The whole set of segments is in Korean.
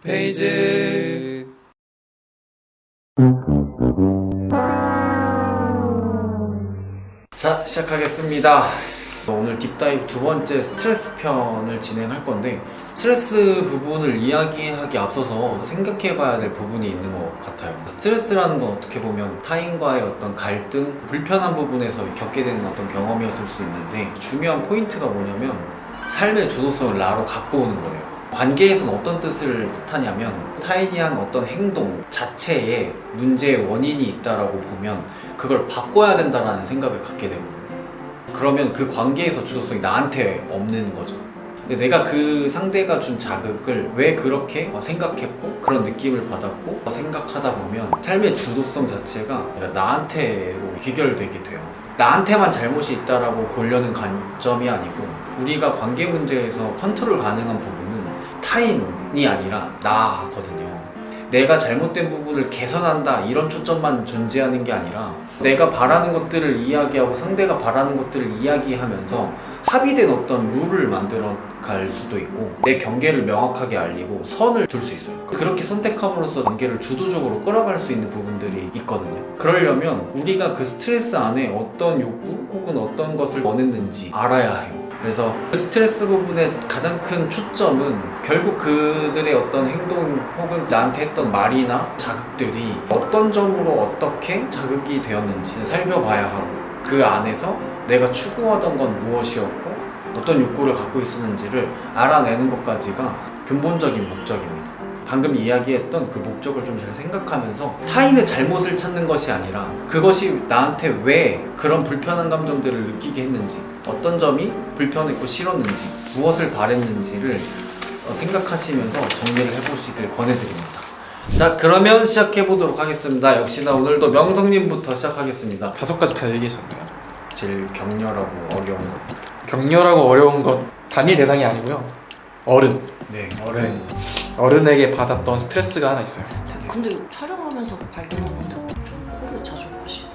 페이지. 자, 시작하겠습니다. 오늘 딥다이브 두 번째 스트레스 편을 진행할 건데, 스트레스 부분을 이야기하기 앞서서 생각해봐야 될 부분이 있는 것 같아요. 스트레스라는 건 어떻게 보면 타인과의 어떤 갈등, 불편한 부분에서 겪게 되는 어떤 경험이었을 수 있는데, 중요한 포인트가 뭐냐면 삶의 주도성을 나로 갖고 오는 거예요. 관계에서는 어떤 뜻을 뜻하냐면, 타인이 한 어떤 행동 자체에 문제의 원인이 있다라고 보면 그걸 바꿔야 된다라는 생각을 갖게 되거든요. 그러면 그 관계에서 주도성이 나한테 없는 거죠. 근데 내가 그 상대가 준 자극을 왜 그렇게 생각했고 그런 느낌을 받았고 생각하다 보면 삶의 주도성 자체가 나한테로 귀결되게 돼요. 나한테만 잘못이 있다라고 보려는 관점이 아니고, 우리가 관계 문제에서 컨트롤 가능한 부분은 타인이 아니라 나거든요. 내가 잘못된 부분을 개선한다 이런 초점만 존재하는 게 아니라, 내가 바라는 것들을 이야기하고 상대가 바라는 것들을 이야기하면서 합의된 어떤 룰을 만들어 갈 수도 있고, 내 경계를 명확하게 알리고 선을 둘 수 있어요. 그렇게 선택함으로써 관계를 주도적으로 끌어갈 수 있는 부분들이 있거든요. 그러려면 우리가 그 스트레스 안에 어떤 욕구 혹은 어떤 것을 원했는지 알아야 해요. 그래서 스트레스 부분의 가장 큰 초점은 결국 그들의 어떤 행동 혹은 나한테 했던 말이나 자극들이 어떤 점으로 어떻게 자극이 되었는지 살펴봐야 하고, 그 안에서 내가 추구하던 건 무엇이었고 어떤 욕구를 갖고 있었는지를 알아내는 것까지가 근본적인 목적입니다. 방금 이야기했던 그 목적을 좀 잘 생각하면서 타인의 잘못을 찾는 것이 아니라, 그것이 나한테 왜 그런 불편한 감정들을 느끼게 했는지, 어떤 점이 불편했고 싫었는지, 무엇을 바랬는지를 생각하시면서 정리를 해보시길 권해드립니다. 자, 그러면 시작해보도록 하겠습니다. 역시나 오늘도 명성님부터 시작하겠습니다. 5가지 다 얘기하셨나요? 제일 격렬하고 어려운 것들. 격렬하고 어려운 것 단일 대상이 아니고요. 어른. 네, 어른. 어른에게 받았던 스트레스가 하나 있어요. 근데 촬영하면서 발견한 건데 좀 코를 자주 마시고.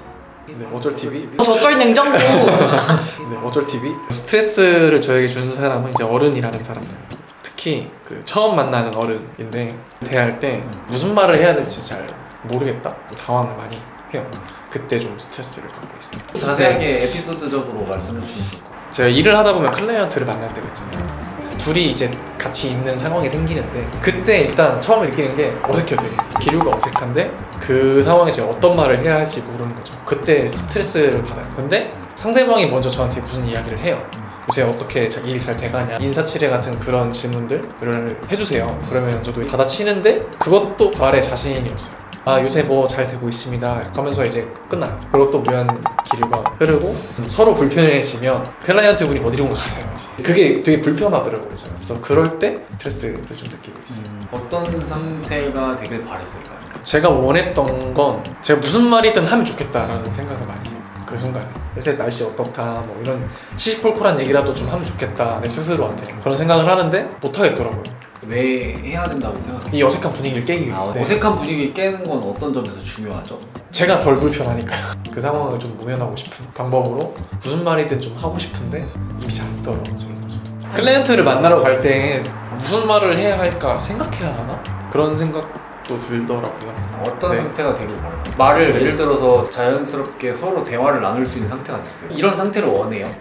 네, 어쩔TV. 저쩔 냉장고. 네, 어쩔TV. 스트레스를 저에게 주는 사람은 이제 어른이라는 사람들. 특히 그 처음 만나는 어른인데, 대할 때 무슨 말을 해야 될지 잘 모르겠다, 당황을 많이 해요. 그때 좀 스트레스를 받고 있습니다. 자세하게 에피소드적으로 말씀해 주실 거예요. 제가 일을 하다 보면 클라이언트를 만날 때가 있잖아요. 둘이 이제 같이 있는 상황이 생기는데, 그때 일단 처음에 느끼는 게 어색해요. 되게 기류가 어색한데 그 상황에서 어떤 말을 해야 할지 모르는 거죠. 그때 스트레스를 받아요. 근데 상대방이 먼저 저한테 무슨 이야기를 해요. 요새 어떻게 일 잘 돼가냐, 인사치레 같은 그런 질문들을 해주세요. 그러면 저도 받아치는데 그것도 말에 자신이 없어요. 아, 요새 뭐 잘 되고 있습니다 하면서 이제 끝나요. 그리고 또 묘한 기류가 흐르고 서로 불편해지면 클라이언트 분이 어디로 가세요. 그게 되게 불편하더라고요. 그래서 그럴 때 스트레스를 좀 느끼고 있어요. 어떤 상태가 되길 바랬을까요? 제가 원했던 건 제가 무슨 말이든 하면 좋겠다라는 생각을 많이 해요. 그 순간에 요새 날씨 어떻다 뭐 이런 시시콜콜한 얘기라도 좀 하면 좋겠다, 내 스스로한테 그런 생각을 하는데 못하겠더라고요. 왜 해야 된다고 생각해요? 이 어색한 분위기를 깨기 위해. 네. 어색한 분위기 깨는 건 어떤 점에서 중요하죠? 제가 덜 불편하니까요. 그 상황을 좀 모면하고 싶은 방법으로 무슨 말이든 좀 하고 싶은데 입이 잘 안 떨어지는 거죠. 클라이언트를 만나러 갈 때 무슨 말을 해야 할까 생각해야 하나? 그런 생각도 들더라고요. 어떤 네. 상태가 되길 바래요? 말을 예를 들어서 자연스럽게 서로 대화를 나눌 수 있는 상태가 됐어요. 이런 상태를 원해요?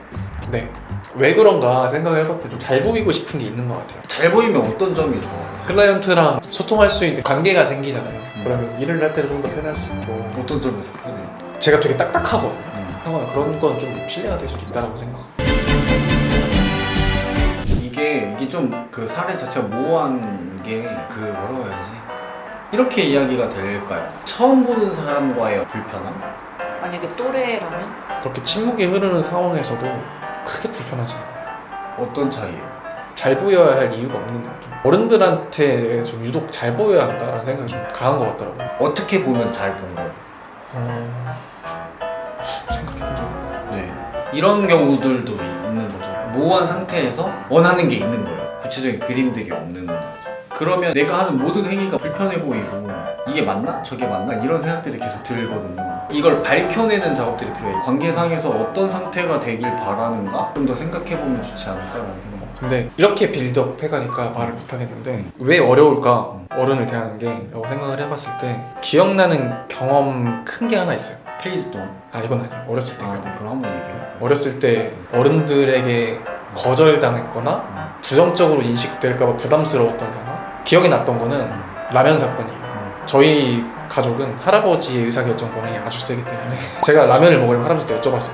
네. 왜 그런가 생각을 해봤을 때 좀 잘 보이고 싶은 게 있는 것 같아요. 잘 보이면 어떤 점이 좋아요? 클라이언트랑 소통할 수 있는 관계가 생기잖아요. 그러면 일을 할 때는 좀 더 편할 수 있고. 어떤 점에서 편해요? 제가 되게 딱딱하거든요. 하거나 그런 건 좀 신뢰가 될 수도 있다고 생각합니다. 이게 좀 그 사례 자체가 모호한 게 그 뭐라고 해야지? 이렇게 이야기가 될까요? 처음 보는 사람과의 불편함? 만약에 또래라면? 그렇게 침묵이 흐르는 상황에서도 크게 불편하지 않아요. 어떤 차이예요? 잘 보여야 할 이유가 없는 느낌. 어른들한테 좀 유독 잘 보여야 한다는 생각이 좀 강한 것 같더라고요. 어떻게 보면 잘 본 거예요? 생각해본 적이 없네요. 네. 이런 경우들도 있는 거죠. 모호한 상태에서 원하는 게 있는 거예요. 구체적인 그림들이 없는 거죠. 그러면 내가 하는 모든 행위가 불편해 보이고 이게 맞나? 저게 맞나? 이런 생각들이 계속 들거든요. 이걸 밝혀내는 작업들이 필요해요. 관계상에서 어떤 상태가 되길 바라는가? 좀 더 생각해보면 좋지 않을까라는 생각. 근데 이렇게 빌드업 해가니까 말을 못하겠는데 왜 어려울까? 어른을 대하는 게 라고 생각을 해봤을 때 기억나는 경험 큰 게 하나 있어요. 페이지 동안. 아 이건 아니에요. 어렸을 때. 네, 그럼 한번 얘기해볼까요? 어렸을 때 어른들에게 거절당했거나 부정적으로 인식될까봐 부담스러웠던 상황. 기억이 났던 거는 라면 사건이에요. 저희 가족은 할아버지의 의사결정 권한이 아주 세기 때문에 제가 라면을 먹으려면 할아버지한테 여쭤봤어요.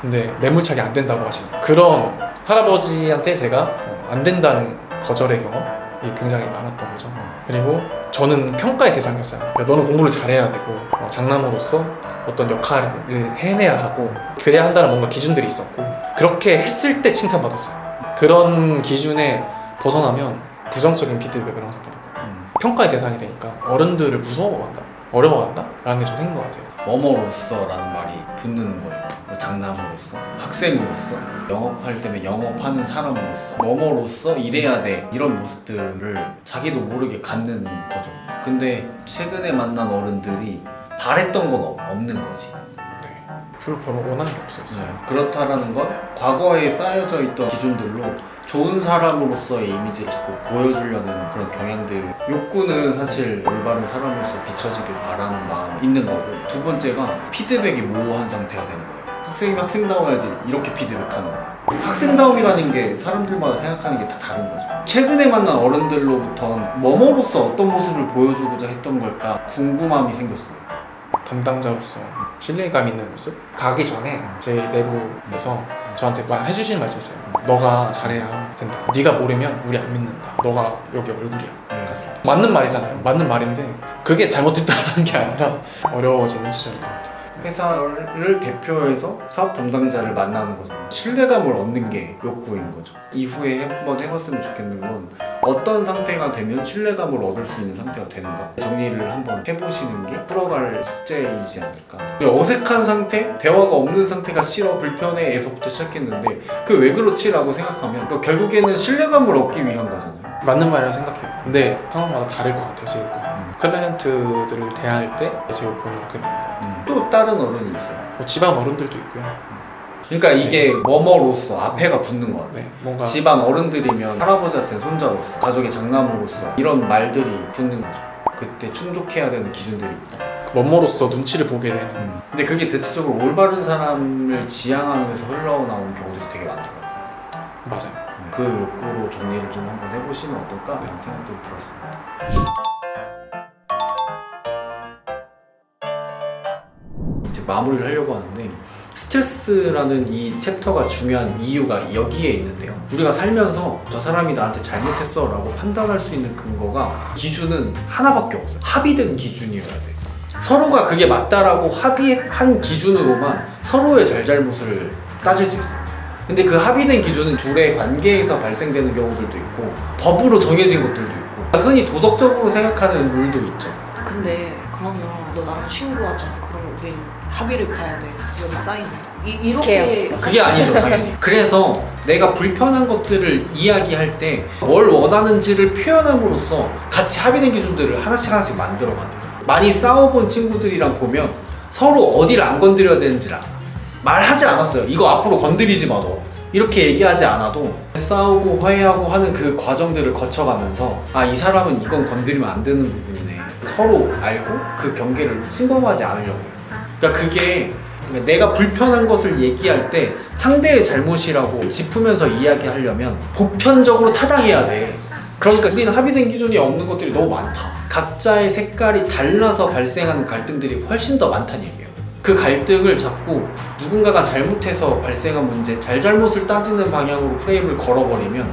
근데 매몰차게 안 된다고 하시는 거예요. 그런 할아버지한테 제가 안 된다는 거절의 경험이 굉장히 많았던 거죠. 그리고 저는 평가의 대상이었어요. 그러니까 너는 공부를 잘해야 되고 장남으로서 어떤 역할을 해내야 하고 그래야 한다는 뭔가 기준들이 있었고 그렇게 했을 때 칭찬받았어요. 그런 기준에 벗어나면 부정적인 피드백을 항상 받았거든요. 평가의 대상이 되니까 어른들을 무서워한다, 어려워한다? 라는 게 좀 생긴 것 같아요. 뭐뭐로서 라는 말이 붙는 거예요. 장남으로서, 학생으로서, 영업할 때면 영업하는 사람으로서, 뭐뭐로서 이래야 돼, 이런 모습들을 자기도 모르게 갖는 거죠. 근데 최근에 만난 어른들이 바랬던 건 없는 거지. 네. 별로 원하는 게 없었어요. 그렇다라는 건 과거에 쌓여져 있던 기준들로 좋은 사람으로서의 이미지를 자꾸 보여주려는 그런 경향들. 욕구는 사실 올바른 사람으로서 비춰지길 바라는 마음이 있는 거고, 두 번째가 피드백이 모호한 상태가 되는 거예요. 학생이면 학생다워야지 이렇게 피드백하는 거예요. 학생다움이라는 게 사람들마다 생각하는 게 다 다른 거죠. 최근에 만난 어른들로부터는 뭐뭐로서 어떤 모습을 보여주고자 했던 걸까 궁금함이 생겼어요. 담당자로서 신뢰감 있는 모습? 가기 전에 저희 내부에서 저한테 해주시는 말씀이 있어요. 너가 잘해야 된다. 네가 모르면 우리 안 믿는다. 너가 여기 얼굴이야. 같습니다. 맞는 말이잖아요. 맞는 말인데 그게 잘못됐다는 게 아니라 어려워지는 지점인 것 같아요. 회사를 대표해서 사업 담당자를 만나는 거죠. 신뢰감을 얻는 게 욕구인 거죠. 이후에 한번 해봤으면 좋겠는 건 어떤 상태가 되면 신뢰감을 얻을 수 있는 상태가 되는가 정리를 한번 해보시는 게 풀어갈 숙제이지 않을까. 어색한 상태, 대화가 없는 상태가 싫어, 불편해에서부터 시작했는데 그게 왜 그렇지? 라고 생각하면 결국에는 신뢰감을 얻기 위한 거잖아요. 맞는 말이라 생각해요. 근데 상황마다 다를 것 같아요. 제 욕구는. 클라이언트들을 대할 때 제 욕구는 꽤 많아요. 또 다른 어른이 있어요. 뭐 집안 어른들도 있고요. 그러니까 이게 뭐뭐로서 앞에가 붙는 것 같아요. 네, 뭔가 집안 어른들이면 할아버지한테 손자로서, 가족의 장남으로서 이런 말들이 붙는 거죠. 그때 충족해야 되는 기준들이 있다. 멋모로서 눈치를 보게 되는. 근데 그게 대체적으로 올바른 사람을 지향하는 데서 흘러나오는 경우들이 되게 많더라고요. 맞아요. 그 욕구로 정리를 좀 한번 해보시면 어떨까 하는 생각들이 들었습니다. 이제 마무리를 하려고 하는데, 스트레스라는 이 챕터가 중요한 이유가 여기에 있는데요. 우리가 살면서 저 사람이 나한테 잘못했어 라고 판단할 수 있는 근거가, 기준은 하나밖에 없어요. 합의된 기준이어야 돼. 서로가 그게 맞다라고 합의한 기준으로만 서로의 잘잘못을 따질 수 있어요. 근데 그 합의된 기준은 둘의 관계에서 발생되는 경우들도 있고 법으로 정해진 것들도 있고 흔히 도덕적으로 생각하는 룰도 있죠. 근데 그러면 너 나랑 친구하자. 그러면 우린 합의를 봐야 돼. 여기 사인해. 이렇게 계약서. 그게 아니죠, 당연히. 그래서 내가 불편한 것들을 이야기할 때 뭘 원하는지를 표현함으로써 같이 합의된 기준들을 하나씩 만들어가는 거예요. 많이 싸워본 친구들이랑 보면 서로 어디를 안 건드려야 되는지를 알아. 말하지 않았어요. 이거 앞으로 건드리지 마 너. 이렇게 얘기하지 않아도 싸우고 화해하고 하는 그 과정들을 거쳐가면서 아, 이 사람은 이건 건드리면 안 되는 부분이네. 서로 알고 그 경계를 침범하지 않으려고 해요. 그러니까 그게 내가 불편한 것을 얘기할 때 상대의 잘못이라고 짚으면서 이야기하려면 보편적으로 타당해야 돼. 그러니까 우리는 합의된 기준이 없는 것들이 너무 많다. 각자의 색깔이 달라서 발생하는 갈등들이 훨씬 더 많다는 얘기예요. 그 갈등을 자꾸 누군가가 잘못해서 발생한 문제, 잘잘못을 따지는 방향으로 프레임을 걸어버리면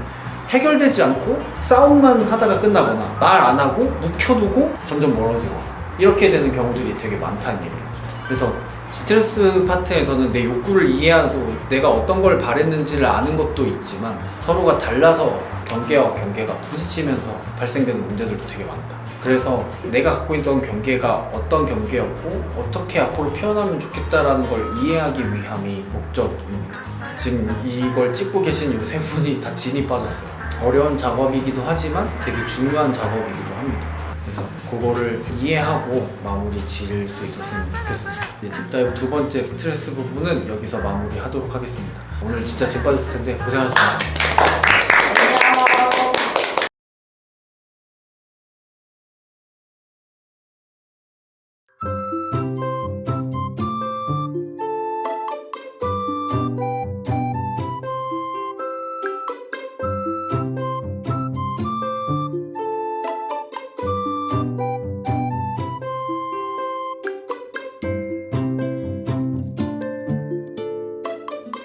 해결되지 않고 싸움만 하다가 끝나거나 말 안 하고 묵혀두고 점점 멀어지고 이렇게 되는 경우들이 되게 많다는 얘기죠. 그래서 스트레스 파트에서는 내 욕구를 이해하고 내가 어떤 걸 바랬는지를 아는 것도 있지만 서로가 달라서 경계와 경계가 부딪히면서 발생되는 문제들도 되게 많다. 그래서 내가 갖고 있던 경계가 어떤 경계였고 어떻게 앞으로 표현하면 좋겠다라는 걸 이해하기 위함이 목적입니다. 지금 이걸 찍고 계신 이 세 분이 다 진이 빠졌어요. 어려운 작업이기도 하지만 되게 중요한 작업이기도 합니다. 그래서 그거를 이해하고 마무리 지을 수 있었으면 좋겠습니다. 이제 딥다이브 두 번째 스트레스 부분은 여기서 마무리하도록 하겠습니다. 오늘 진짜 진 빠졌을 텐데 고생하셨습니다.